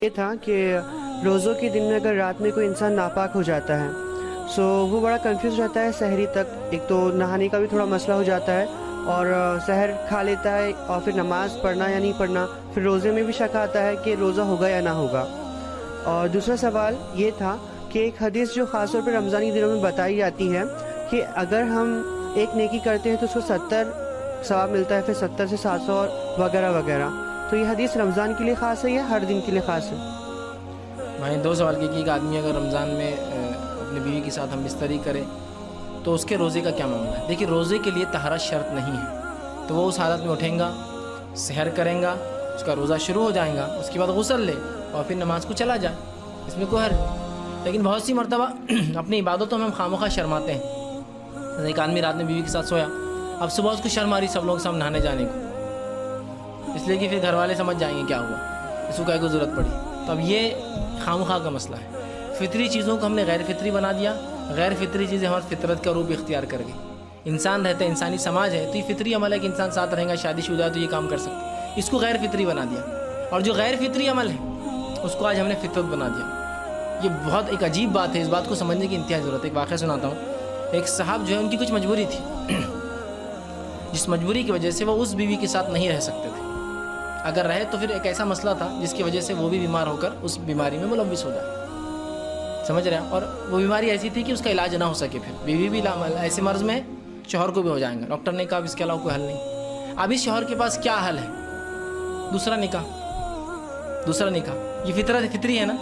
یہ تھا کہ روزوں کے دن میں اگر رات میں کوئی انسان ناپاک ہو جاتا ہے وہ بڑا کنفیوز رہتا ہے سحری تک. ایک تو نہانے کا بھی تھوڑا مسئلہ ہو جاتا ہے اور سحر کھا لیتا ہے اور پھر نماز پڑھنا یا نہیں پڑھنا, پھر روزے میں بھی شک آتا ہے کہ روزہ ہوگا یا نہ ہوگا. اور دوسرا سوال یہ تھا کہ ایک حدیث جو خاص طور پہ رمضانی دنوں میں بتائی جاتی ہے کہ اگر ہم ایک نیکی کرتے ہیں تو اس کو 70 ثواب ملتا ہے, پھر 70 سے 700 وغیرہ وغیرہ. تو یہ حدیث رمضان کے لیے خاص ہے یا ہر دن کے لیے خاص ہے؟ بھائی دو سوال کی کہ ایک آدمی اگر رمضان میں اپنی بیوی کے ساتھ ہم بستری کرے تو اس کے روزے کا کیا معاملہ ہے؟ دیکھیے روزے کے لیے طہارت شرط نہیں ہے, تو وہ اس حالت میں اٹھیں گا, سحر کریں گا, اس کا روزہ شروع ہو جائیں گا, اس کے بعد غسل لے اور پھر نماز کو چلا جائے, اس میں کوئی حرج نہیں. لیکن بہت سی مرتبہ اپنی عبادتوں میں ہم خامخواہ شرماتے ہیں. ایک آدمی رات میں بیوی کے ساتھ سویا, اب صبح اس کو شرم آ رہی سب لوگ سب نہانے جانے کو, اس لیے کہ پھر گھر والے سمجھ جائیں گے کیا ہوا, اس کو کیا کو ضرورت پڑی. تو اب یہ خامخواہ کا مسئلہ ہے. فطری چیزوں کو ہم نے غیر فطری بنا دیا, غیر فطری چیزیں ہماری فطرت کا روپ اختیار کر گئی. انسان رہتا ہے, انسانی سماج ہے, تو یہ فطری عمل ہے کہ انسان ساتھ رہیں گا, شادی شدہ ہے تو یہ کام کر سکتے, اس کو غیر فطری بنا دیا. اور جو غیر فطری عمل ہے اس کو آج ہم نے فطرت بنا دیا. یہ بہت ایک عجیب بات ہے, اس بات کو سمجھنے کی انتہائی ضرورت ہے. ایک واقعہ سناتا ہوں. ایک صاحب جو ہے ان کی کچھ مجبوری تھی, جس مجبوری کی وجہ سے وہ اس بیوی کے ساتھ نہیں رہ سکتے تھے. اگر رہے تو پھر ایک ایسا مسئلہ تھا جس کی وجہ سے وہ بھی بیمار ہو کر اس بیماری میں ملوث ہو جائے, سمجھ رہے ہیں. اور وہ بیماری ایسی تھی کہ اس کا علاج نہ ہو سکے, پھر بیوی بھی ایسے مرض میں شوہر کو بھی ہو جائیں گا. ڈاکٹر نے کہا اب اس کے علاوہ کوئی حل نہیں. اب اس شوہر کے پاس کیا حل ہے؟ دوسرا نکاح. یہ فطرت فطری ہے نا.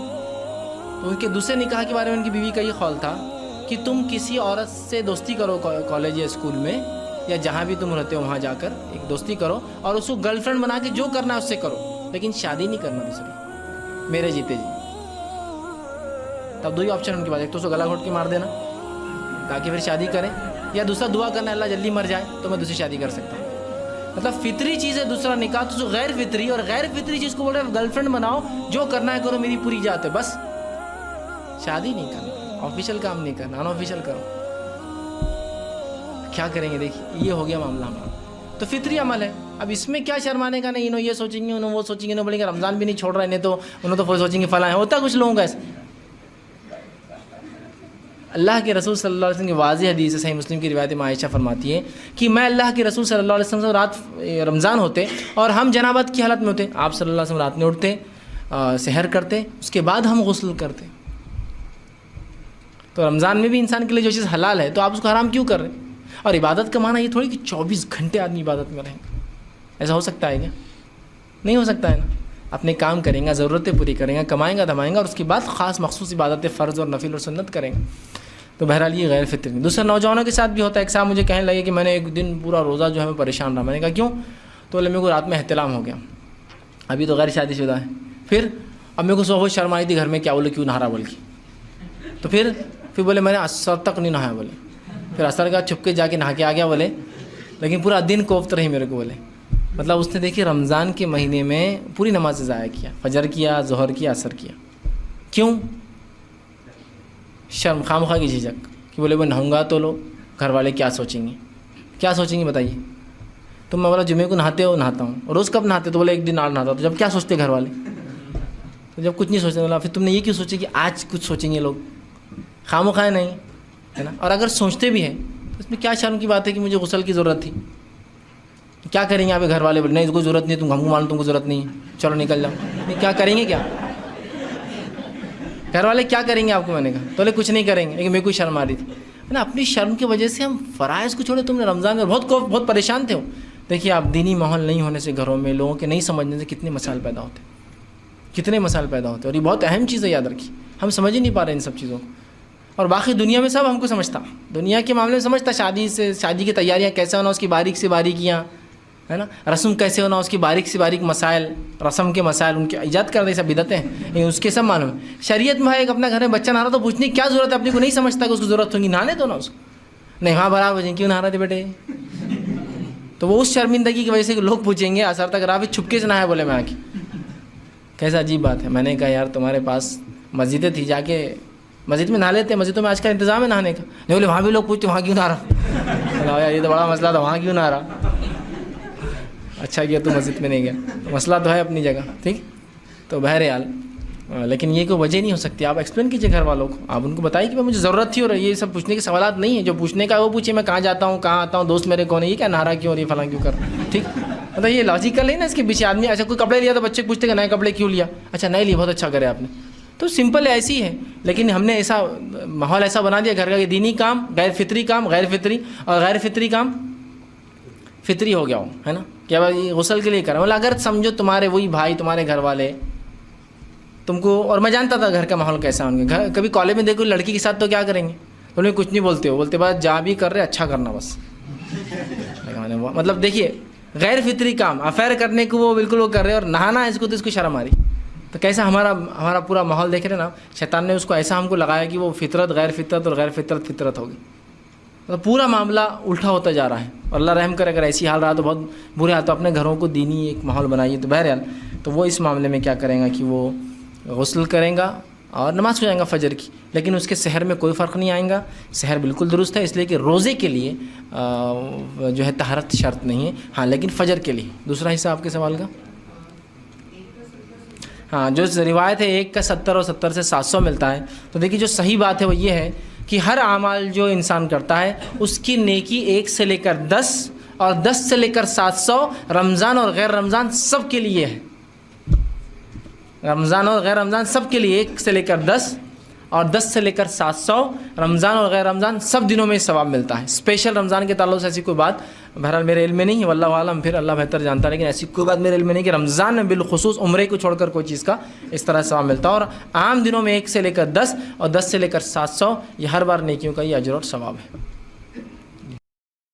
تو ان کے دوسرے نکاح کے بارے میں ان کی بیوی کا یہ قول تھا کہ تم کسی عورت سے دوستی کرو کالج یا اسکول میں یا جہاں بھی تم رہتے ہو وہاں جا کر ایک دوستی کرو اور اس کو گرل فرینڈ بنا کے جو کرنا ہے اس سے کرو, لیکن شادی نہیں کرنا دوسری, میرے جیتے جی. تب دو ہی آپشن ان کے پاس, ایک تو اس کو گلا گھونٹ کے مار دینا تاکہ پھر شادی کریں, یا دوسرا دعا کرنا اللہ جلدی مر جائے تو میں دوسری شادی کر سکتا ہوں. مطلب فطری چیز ہے دوسرا نکاح, تو جو غیر فطری, اور غیر فطری چیز کو بول رہے ہیں گرل فرینڈ بناؤ, جو کرنا ہے کرو, میری پوری جات ہے, بس شادی نہیں کرنا, آفیشیل کام نہیں کرنا, ان آفیشیل کرو. کیا کریں گے؟ دیکھیے یہ ہو گیا معاملہ ہمارا. تو فطری عمل ہے. اب اس میں کیا شرمانے کا نہیں, انہوں یہ سوچیں گے, انہوں وہ سوچیں گے, انہوں بولیں گے رمضان بھی نہیں چھوڑ رہے, تو انہوں تو سوچیں گے فلاں ہے. ہوتا کچھ لوگوں کا ایسا. اللہ کے رسول صلی اللہ علیہ وسلم کی واضح حدیث ہے, صحیح مسلم کی روایت میں عائشہ فرماتی ہے کہ میں اللہ کے رسول صلی اللہ علیہ وسلم سے رات رمضان ہوتے اور ہم جنابت کی حالت میں ہوتے, آپ صلی اللہ علیہ وسلم رات میں اٹھتے, سحر کرتے, اس کے بعد ہم غسل کرتے. تو رمضان میں بھی انسان کے لیے جو چیز حلال ہے تو آپ اس کو حرام کیوں کر رہے ہیں؟ اور عبادت کا معنی یہ تھوڑی کہ 24 گھنٹے آدمی عبادت میں رہیں گے. ایسا ہو سکتا ہے کیا؟ نہیں ہو سکتا ہے نا. اپنے کام کریں گا, ضرورتیں پوری کریں گا, کمائیں گا دھمائیں گا, اور اس کے بعد خاص مخصوص عبادتیں فرض اور نفل اور سنت کریں گا. تو بہرحال یہ غیر فطری. دوسرا نوجوانوں کے ساتھ بھی ہوتا ہے. ایک صاحب مجھے کہنے لگے کہ میں نے ایک دن پورا روزہ جو ہے میں پریشان رہا. میں نے کہا کیوں؟ تو میرے کو رات میں احتلام ہو گیا, ابھی تو غیر شادی شدہ ہے. پھر اب میرے کو بہت شرم آئی تھی گھر میں, کیا بولے کیوں نہا رہا بول کے. تو پھر بولے میں نے عصر تک نہیں نہایا بولے, پھر عصر کا چھپ کے جا کے نہا کے آ گیا بولے, لیکن پورا دن کوفت رہی میرے کو بولے. مطلب اس نے دیکھیے رمضان کے مہینے میں پوری نماز ضائع کیا, فجر کیا, ظہر کیا, عصر کیا. کیوں؟ شرم, خامخواہ کی جھجک کہ بولے وہ نہاؤں گا تو لو گھر والے کیا سوچیں گے, کیا سوچیں گے بتائیے. تو میں بولا جمعے کو نہاتے ہو؟ نہاتا ہوں. روز کب نہاتے؟ تو بولے ایک دن اور نہاتا ہوں. تو جب کیا سوچتے گھر والے؟ تو جب کچھ نہیں سوچتے, بولا پھر تم نے یہ کیوں سوچے کہ آج کچھ سوچیں گے لوگ؟ خامخواہ نہیں ہے نا. اور اگر سوچتے بھی ہیں تو اس میں کیا شرم کی بات ہے کہ مجھے غسل کی ضرورت تھی. کیا کریں گے آپ گھر والے؟ بولے نہیں کوئی ضرورت نہیں, تم ہم کو معلوم تم کو ضرورت نہیں ہے, چلو نکل جاؤ. نہیں کیا کریں گے, کیا گھر والے کیا کریں گے آپ کو؟ میں نے کہا تو بولے کچھ نہیں کریں گے, لیکن میرے کو شرم آ رہی تھی نا. اپنی شرم کی وجہ سے ہم فرائض کو چھوڑے. تم نے رمضان میں بہت پریشان تھے ہو. دیکھیے آپ دینی ماحول نہیں ہونے سے گھروں میں لوگوں کے نہیں سمجھنے سے کتنے مسائل پیدا ہوتے ہیں. اور یہ بہت اہم چیز ہے, یاد رکھیے. ہم سمجھ ہی نہیں پا رہے ان سب چیزوں کو. اور باقی دنیا میں سب ہم کو سمجھتا, دنیا کے معاملے میں سمجھتا, شادی کی تیاریاں کیسے ہونا اس کی باریک سے باریکیاں ہے نا, رسم کیسے ہونا اس کی باریک سے باریک مسائل, رسم کے مسائل ان کے ایجاد کر دے سب بدعتیں ہیں, اس کے سب معلوم ہے. شریعت میں ایک اپنا گھر میں بچہ نہ رہا تو پوچھنے کی کیا ضرورت ہے؟ اپنے کو نہیں سمجھتا کہ اس کو ضرورت ہوگی, نہانے دو نا اس کو. نہیں وہاں برابر کیوں نہا رہے تھے بیٹے؟ تو وہ اس شرمندگی کی وجہ سے لوگ پوچھیں گے اثر تک رہا چھپکے سے نہایا بولے میں آ کے. کیسا عجیب بات ہے. میں نے کہا یار تمہارے پاس مسجدیں تھی, جا کے مسجد میں نہا لیتے. مسجدوں میں آج کل انتظام ہے نہانے کا. نہیں بولے وہاں بھی لوگ پوچھتے وہاں کیوں نہ رہا. یہ تو بڑا مسئلہ تھا, وہاں کیوں نہ رہا. اچھا کیا تو مسجد میں نہیں گیا, مسئلہ تو ہے اپنی جگہ, ٹھیک. تو بہرحال لیکن یہ کوئی وجہ نہیں ہو سکتی. آپ ایکسپلین کیجیے گھر والوں کو, آپ ان کو بتائیے کہ مجھے ضرورت تھی, اور یہ سب پوچھنے کے سوالات نہیں ہیں. جو پوچھنے کا وہ پوچھیے, میں کہاں جاتا ہوں, کہاں آتا ہوں, دوست میرے کون ہے, یہ کیا نہارا کیوں اور یہ فلاں کیوں کر, ٹھیک. مطلب یہ لاجیکل ہے نا اس کے پیچھے. آدمی اچھا کوئی کپڑے لیا تو بچے پوچھتے کہ نئے کپڑے کیوں لیا, اچھا نئے لیے, بہت اچھا کرے آپ نے. تو سمپل ایسی ہے. لیکن ہم نے ایسا ماحول ایسا بنا دیا گھر کا کہ دینی کام غیر فطری کام غیر فطری, اور غیر فطری کام فطری ہو گیا ہو, ہے نا, کہ بھائی غسل کے لیے کریں. مطلب اگر سمجھو تمہارے وہی بھائی, تمہارے گھر والے تم کو, اور میں جانتا تھا گھر کا ماحول کیسا ہوں گے. کبھی کالج میں دیکھو لڑکی کے ساتھ تو کیا کریں گے, انہیں کچھ نہیں بولتے ہو, بولتے بس جہاں بھی کر رہے اچھا کرنا بس. مطلب دیکھیے غیر فطری کام افیئر کرنے کو وہ بالکل وہ کر رہے, اور نہانا اس کو تو اس کو شرم آ رہی. تو کیسا ہمارا پورا ماحول دیکھ رہے نا. شیطان نے اس کو ایسا ہم کو لگایا کہ وہ فطرت غیر فطرت اور غیر فطرت فطرت ہوگی. تو پورا معاملہ الٹا ہوتا جا رہا ہے. اور اللہ رحم کرے, اگر ایسی حال رہا تو بہت برے حال. تو اپنے گھروں کو دینی ایک ماحول بنائیے. تو بہرحال تو وہ اس معاملے میں کیا کریں گا کہ وہ غسل کریں گا اور نماز ہو جائیں گا فجر کی. لیکن اس کے سحر میں کوئی فرق نہیں آئے گا. سحر بالکل درست ہے, اس لیے کہ روزے کے لیے جو ہے طہارت شرط نہیں ہے. ہاں لیکن فجر کے لیے. دوسرا حصہ آپ کے سوال کا, ہاں جو روایت ہے 1 کا 70 اور 70 سے 700 ملتا ہے. تو دیکھیے جو صحیح بات ہے وہ یہ ہے کہ ہر اعمال جو انسان کرتا ہے اس کی نیکی 1 سے لے کر 10 اور 10 سے لے کر 700 رمضان اور غیر رمضان سب کے لیے ہے. رمضان اور غیر رمضان سب کے لیے 1 سے لے کر 10 اور 10 سے لے کر 700 رمضان اور غیر رمضان سب دنوں میں ثواب ملتا ہے. اسپیشل رمضان کے تعلق سے ایسی کوئی بات بہرحال میرے علم میں نہیں ہے, واللہ عالم, پھر اللہ بہتر جانتا ہے. لیکن ایسی کوئی بات میرے علم میں نہیں کہ رمضان میں بالخصوص عمرے کو چھوڑ کر کوئی چیز کا اس طرح ثواب ملتا ہے. اور عام دنوں میں 1 سے لے کر 10 اور 10 سے لے کر 700 یہ ہر بار نیکیوں کا یہ اجر اور ثواب ہے.